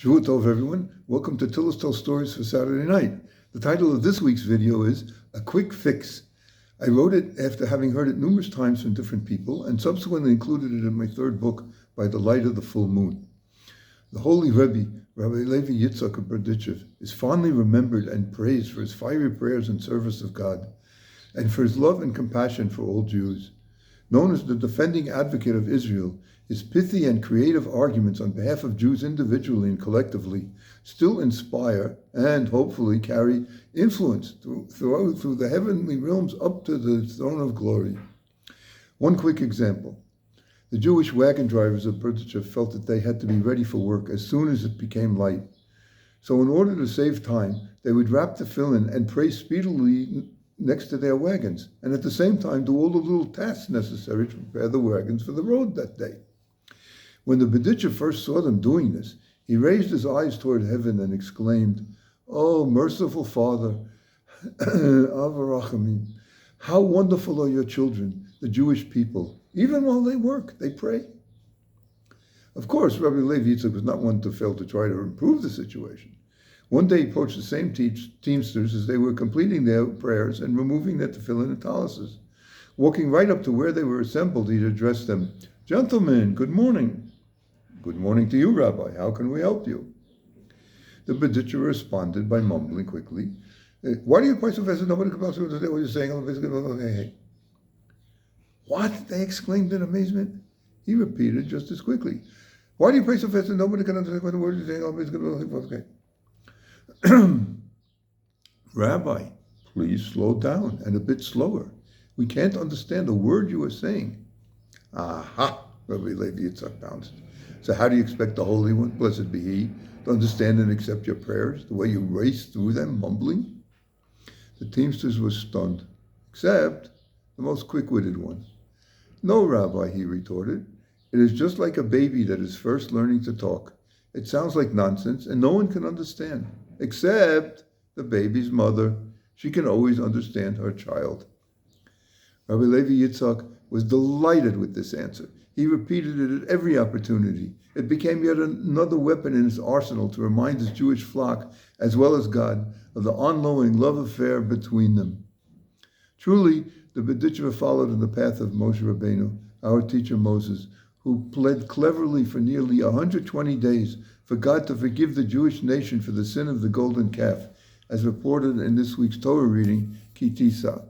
Shavua Tov, everyone. Welcome to TillesTells Stories for Saturday night. The title of this week's video is A Quick Fix. I wrote it after having heard it numerous times from different people and subsequently included it in my third book, By the Light of the Full Moon. The holy Rabbi Levi Yitzchak of Berdichev, is fondly remembered and praised for his fiery prayers in service of God and for his love and compassion for all Jews. Known as the defending advocate of Israel, his pithy and creative arguments on behalf of Jews individually and collectively still inspire and hopefully carry influence through the heavenly realms up to the throne of glory. One quick example. The Jewish wagon drivers of Berdichev felt that they had to be ready for work as soon as it became light. So in order to save time, they would wrap the fill-in and pray speedily next to their wagons, and at the same time do all the little tasks necessary to prepare the wagons for the road that day. When the Berdichev first saw them doing this, he raised his eyes toward heaven and exclaimed, "Oh, merciful Father, Avarachamim, how wonderful are your children, the Jewish people. Even while they work, they pray." Of course, Rabbi Levi Yitzchak was not one to fail to try to improve the situation. One day he approached the same teamsters as they were completing their prayers and removing their tefillin and talis. Walking right up to where they were assembled, he addressed them, "Gentlemen, good morning." "Good morning to you, Rabbi. How can we help you?" The Berdichev responded by mumbling quickly, "Why do you pray so fast that nobody comes out to say what you're saying? Hey. What?" they exclaimed in amazement. He repeated just as quickly, "Why do you pray so fast that nobody can understand what the word you're saying? Rabbi, please slow down and a bit slower. We can't understand a word you are saying." "Aha," Rabbi Levi Yitzchak bounced. "So how do you expect the Holy One, blessed be He, to understand and accept your prayers, the way you race through them, mumbling?" The teamsters were stunned, except the most quick-witted one. "No, Rabbi," he retorted. "It is just like a baby that is first learning to talk. It sounds like nonsense, and no one can understand, except the baby's mother. She can always understand her child." Rabbi Levi Yitzchak was delighted with this answer. He repeated it at every opportunity. It became yet another weapon in his arsenal to remind his Jewish flock, as well as God, of the ongoing love affair between them. Truly, the Berdichev followed in the path of Moshe Rabbeinu, our teacher Moses, who pled cleverly for nearly 120 days for God to forgive the Jewish nation for the sin of the golden calf, as reported in this week's Torah reading, Ki Tisa.